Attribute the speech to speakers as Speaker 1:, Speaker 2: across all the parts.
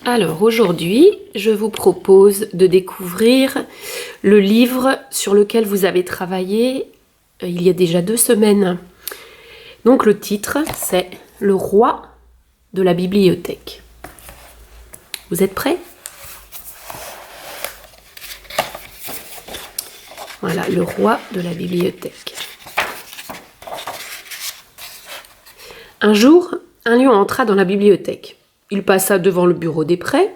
Speaker 1: Alors aujourd'hui, je vous propose de découvrir le livre sur lequel vous avez travaillé il y a déjà 2 semaines. Donc le titre, c'est Le roi de la bibliothèque. Vous êtes prêts? Voilà, le roi de la bibliothèque. Un jour, un lion entra dans la bibliothèque. Il passa devant le bureau des prêts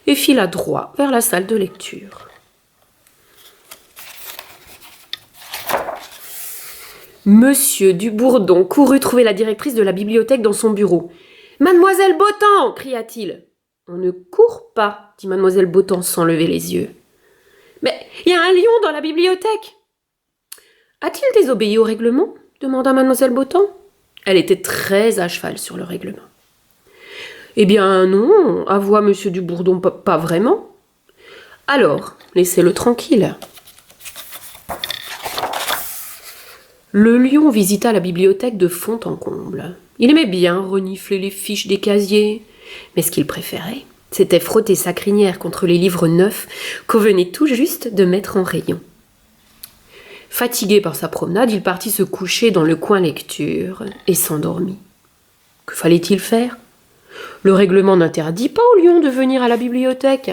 Speaker 1: et fila droit vers la salle de lecture. Monsieur Dubourdon courut trouver la directrice de la bibliothèque dans son bureau. « Mademoiselle Botan !» cria-t-il. « On ne court pas !» dit Mademoiselle Botan sans lever les yeux. « Mais il y a un lion dans la bibliothèque !»« A-t-il désobéi au règlement ?» demanda Mademoiselle Botan. Elle était très à cheval sur le règlement. « Eh bien non, avoua Monsieur Dubourdon, pas vraiment. »« Alors, laissez-le tranquille. » Le lion visita la bibliothèque de fond en comble. Il aimait bien renifler les fiches des casiers, mais ce qu'il préférait, c'était frotter sa crinière contre les livres neufs qu'on venait tout juste de mettre en rayon. Fatigué par sa promenade, il partit se coucher dans le coin lecture et s'endormit. Que fallait-il faire ? Le règlement n'interdit pas au lion de venir à la bibliothèque.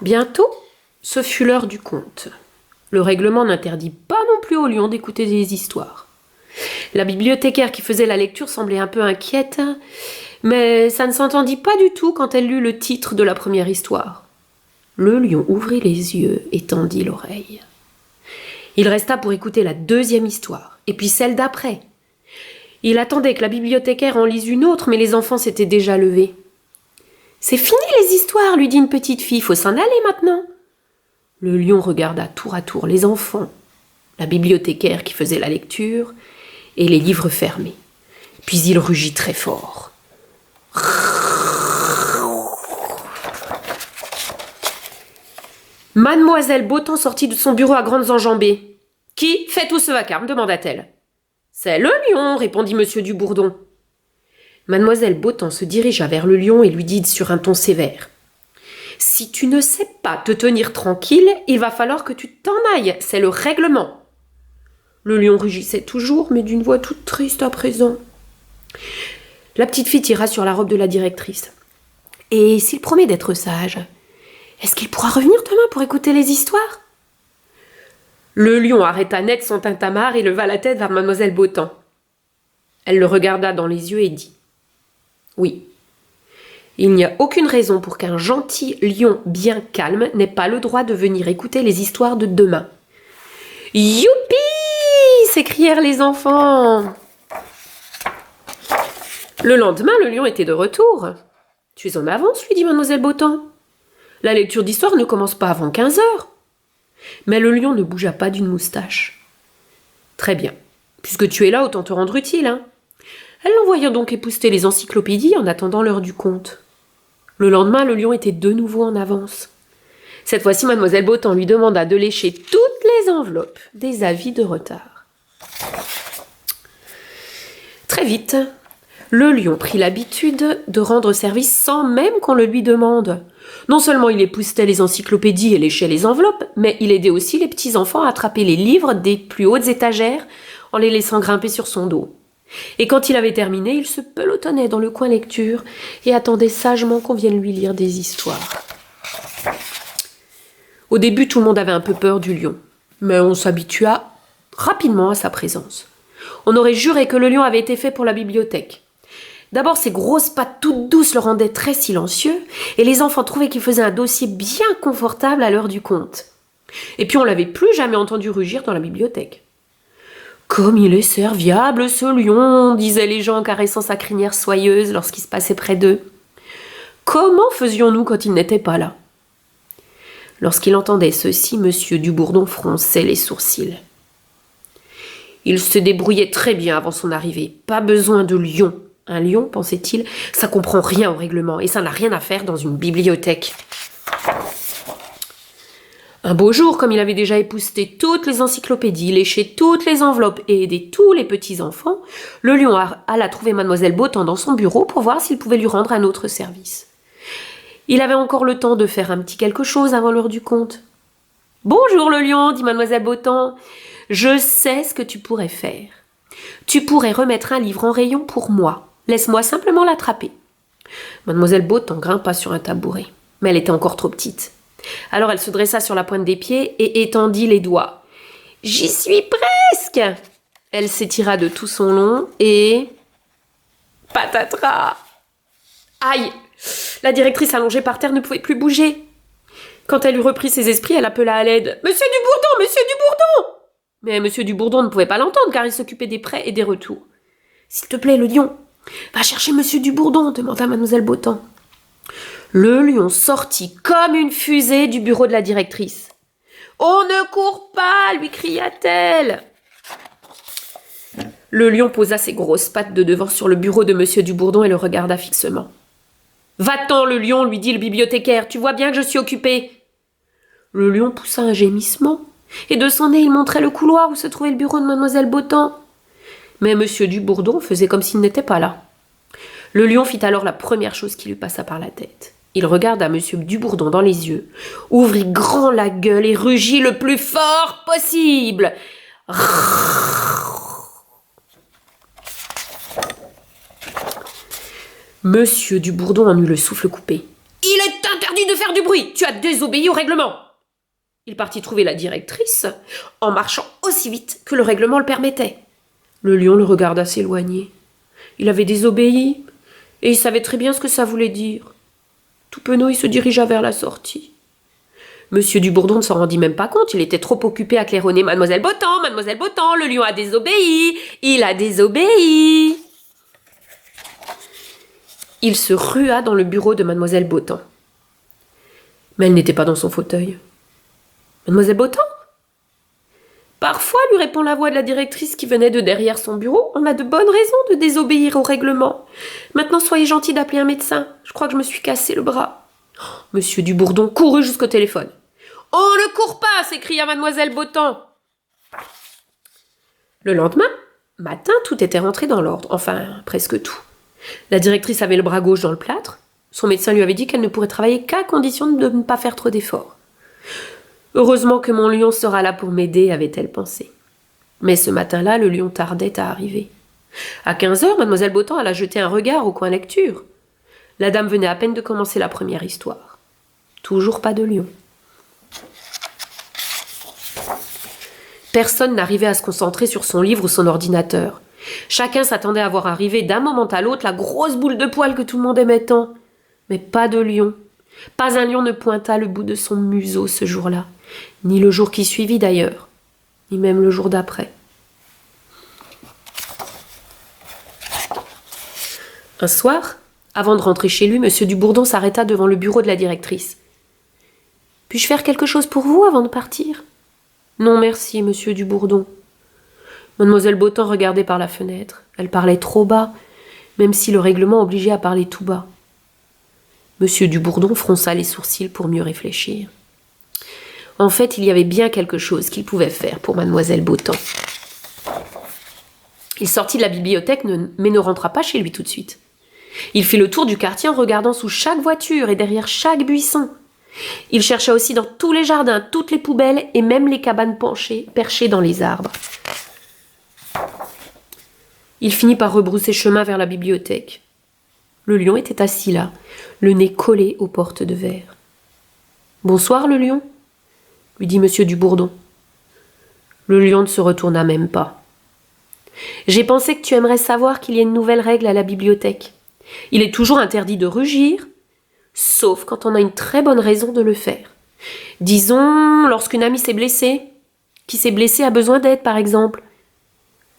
Speaker 1: Bientôt, ce fut l'heure du conte. Le règlement n'interdit pas non plus au lion d'écouter des histoires. La bibliothécaire qui faisait la lecture semblait un peu inquiète, mais ça ne s'entendit pas du tout quand elle lut le titre de la première histoire. Le lion ouvrit les yeux et tendit l'oreille. Il resta pour écouter la deuxième histoire, et puis celle d'après. Il attendait que la bibliothécaire en lise une autre, mais les enfants s'étaient déjà levés. « C'est fini les histoires, lui dit une petite fille, faut s'en aller maintenant. » Le lion regarda tour à tour les enfants, la bibliothécaire qui faisait la lecture et les livres fermés. Puis il rugit très fort. Mademoiselle Botan sortit de son bureau à grandes enjambées. « Qui fait tout ce vacarme ?» demanda-t-elle. « C'est le lion !» répondit Monsieur Dubourdon. Mademoiselle Botan se dirigea vers le lion et lui dit sur un ton sévère. « Si tu ne sais pas te tenir tranquille, il va falloir que tu t'en ailles, c'est le règlement. » Le lion rugissait toujours, mais d'une voix toute triste à présent. La petite fille tira sur la robe de la directrice. « Et s'il promet d'être sage, est-ce qu'il pourra revenir demain pour écouter les histoires ?» Le lion arrêta net son tintamarre et leva la tête vers Mademoiselle Botan. Elle le regarda dans les yeux et dit « Oui, il n'y a aucune raison pour qu'un gentil lion bien calme n'ait pas le droit de venir écouter les histoires de demain. »« Youpi !» s'écrièrent les enfants. Le lendemain, le lion était de retour. « Tu es en avance, lui dit Mademoiselle Botan. La lecture d'histoire ne commence pas avant 15 heures. » Mais le lion ne bougea pas d'une moustache. « Très bien. Puisque tu es là, autant te rendre utile, hein. » Elle l'envoya donc épousseter les encyclopédies en attendant l'heure du conte. Le lendemain, le lion était de nouveau en avance. Cette fois-ci, Mademoiselle Botan lui demanda de lécher toutes les enveloppes des avis de retard. Très vite, le lion prit l'habitude de rendre service sans même qu'on le lui demande. Non seulement il époussetait les encyclopédies et léchait les enveloppes, mais il aidait aussi les petits-enfants à attraper les livres des plus hautes étagères en les laissant grimper sur son dos. Et quand il avait terminé, il se pelotonnait dans le coin lecture et attendait sagement qu'on vienne lui lire des histoires. Au début, tout le monde avait un peu peur du lion, mais on s'habitua rapidement à sa présence. On aurait juré que le lion avait été fait pour la bibliothèque. D'abord, ses grosses pattes toutes douces le rendaient très silencieux, et les enfants trouvaient qu'il faisait un dossier bien confortable à l'heure du conte. Et puis on l'avait plus jamais entendu rugir dans la bibliothèque. « Comme il est serviable, ce lion !» disaient les gens en caressant sa crinière soyeuse lorsqu'il se passait près d'eux. « Comment faisions-nous quand il n'était pas là ?» Lorsqu'il entendait ceci, Monsieur Dubourdon fronçait les sourcils. Il se débrouillait très bien avant son arrivée. Pas besoin de lion. Un lion, pensait-il, ça comprend rien au règlement et ça n'a rien à faire dans une bibliothèque. Un beau jour, comme il avait déjà épousseté toutes les encyclopédies, léché toutes les enveloppes et aidé tous les petits-enfants, le lion alla trouver mademoiselle Botan dans son bureau pour voir s'il pouvait lui rendre un autre service. Il avait encore le temps de faire un petit quelque chose avant l'heure du compte. « Bonjour le lion, dit mademoiselle Botan. Je sais ce que tu pourrais faire. Tu pourrais remettre un livre en rayon pour moi. Laisse-moi simplement l'attraper. » Mademoiselle Botan grimpa sur un tabouret, mais elle était encore trop petite. Alors elle se dressa sur la pointe des pieds et étendit les doigts. « J'y suis presque !» Elle s'étira de tout son long et... patatras! Aïe! La directrice allongée par terre ne pouvait plus bouger. Quand elle eut repris ses esprits, elle appela à l'aide. « Monsieur Dubourdon! Monsieur Dubourdon !» Mais Monsieur Dubourdon ne pouvait pas l'entendre car il s'occupait des prêts et des retours. « S'il te plaît, le lion, va chercher Monsieur Dubourdon !» demanda mademoiselle Botan. Le lion sortit comme une fusée du bureau de la directrice. « On ne court pas !» lui cria-t-elle. Le lion posa ses grosses pattes de devant sur le bureau de Monsieur Dubourdon et le regarda fixement. « Va-t'en, le lion !» lui dit le bibliothécaire. « Tu vois bien que je suis occupé. » Le lion poussa un gémissement, et de son nez il montrait le couloir où se trouvait le bureau de mademoiselle Botan. Mais Monsieur Dubourdon faisait comme s'il n'était pas là. Le lion fit alors la première chose qui lui passa par la tête. Il regarda Monsieur Dubourdon dans les yeux, ouvrit grand la gueule et rugit le plus fort possible. Monsieur Dubourdon en eut le souffle coupé. « Il est interdit de faire du bruit. Tu as désobéi au règlement. » Il partit trouver la directrice en marchant aussi vite que le règlement le permettait. Le lion le regarda s'éloigner. Il avait désobéi et il savait très bien ce que ça voulait dire. Tout penaud, il se dirigea vers la sortie. Monsieur Dubourdon ne s'en rendit même pas compte, il était trop occupé à claironner « Mademoiselle Botan, le lion a désobéi, il a désobéi !» Il se rua dans le bureau de mademoiselle Botan. Mais elle n'était pas dans son fauteuil. « Mademoiselle Botan ?» Parfois, lui répond la voix de la directrice qui venait de derrière son bureau, on a de bonnes raisons de désobéir au règlement. Maintenant, soyez gentil d'appeler un médecin. Je crois que je me suis cassé le bras. Monsieur Dubourdon courut jusqu'au téléphone. « On ne court pas !» s'écria mademoiselle Botan. Le lendemain matin, tout était rentré dans l'ordre, enfin, presque tout. La directrice avait le bras gauche dans le plâtre. Son médecin lui avait dit qu'elle ne pourrait travailler qu'à condition de ne pas faire trop d'efforts. Heureusement que mon lion sera là pour m'aider, avait-elle pensé. Mais ce matin-là, le lion tardait à arriver. À 15h, mademoiselle Botan alla jeter un regard au coin lecture. La dame venait à peine de commencer la première histoire. Toujours pas de lion. Personne n'arrivait à se concentrer sur son livre ou son ordinateur. Chacun s'attendait à voir arriver d'un moment à l'autre la grosse boule de poil que tout le monde aimait tant. Mais pas de lion. Pas un lion ne pointa le bout de son museau ce jour-là, ni le jour qui suivit d'ailleurs, ni même le jour d'après. Un soir, avant de rentrer chez lui, Monsieur Dubourdon s'arrêta devant le bureau de la directrice. « Puis-je faire quelque chose pour vous avant de partir ?»« Non, merci, Monsieur Dubourdon. » Mademoiselle Botan regardait par la fenêtre. Elle parlait trop bas, même si le règlement obligeait à parler tout bas. Monsieur Dubourdon fronça les sourcils pour mieux réfléchir. En fait, il y avait bien quelque chose qu'il pouvait faire pour mademoiselle Botan. Il sortit de la bibliothèque, mais ne rentra pas chez lui tout de suite. Il fit le tour du quartier en regardant sous chaque voiture et derrière chaque buisson. Il chercha aussi dans tous les jardins, toutes les poubelles et même les cabanes perchées dans les arbres. Il finit par rebrousser chemin vers la bibliothèque. Le lion était assis là, le nez collé aux portes de verre. « Bonsoir, le lion » lui dit Monsieur Dubourdon. Le lion ne se retourna même pas. « J'ai pensé que tu aimerais savoir qu'il y a une nouvelle règle à la bibliothèque. Il est toujours interdit de rugir, sauf quand on a une très bonne raison de le faire. Disons, lorsqu'une amie s'est blessée, qui s'est blessée a besoin d'aide par exemple. »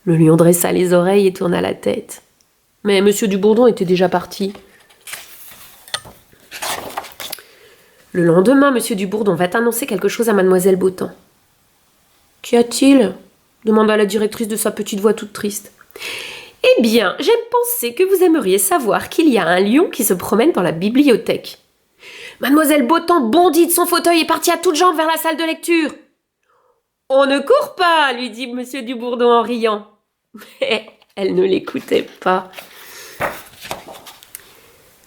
Speaker 1: Le lion dressa les oreilles et tourna la tête. Mais Monsieur Dubourdon était déjà parti. Le lendemain, Monsieur Dubourdon vint annoncer quelque chose à mademoiselle Botan. « Qu'y a-t-il » demanda la directrice de sa petite voix toute triste. « Eh bien, j'aime penser que vous aimeriez savoir qu'il y a un lion qui se promène dans la bibliothèque. Mademoiselle Beautemps bondit de son fauteuil et partit à toutes jambes vers la salle de lecture. « On ne court pas !» lui dit monsieur Dubourdon en riant. Mais elle ne l'écoutait pas.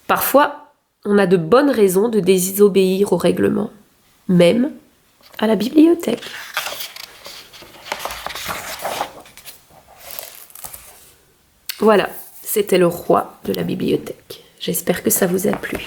Speaker 1: Parfois, on a de bonnes raisons de désobéir au règlement, même à la bibliothèque. Voilà, c'était le roi de la bibliothèque. J'espère que ça vous a plu.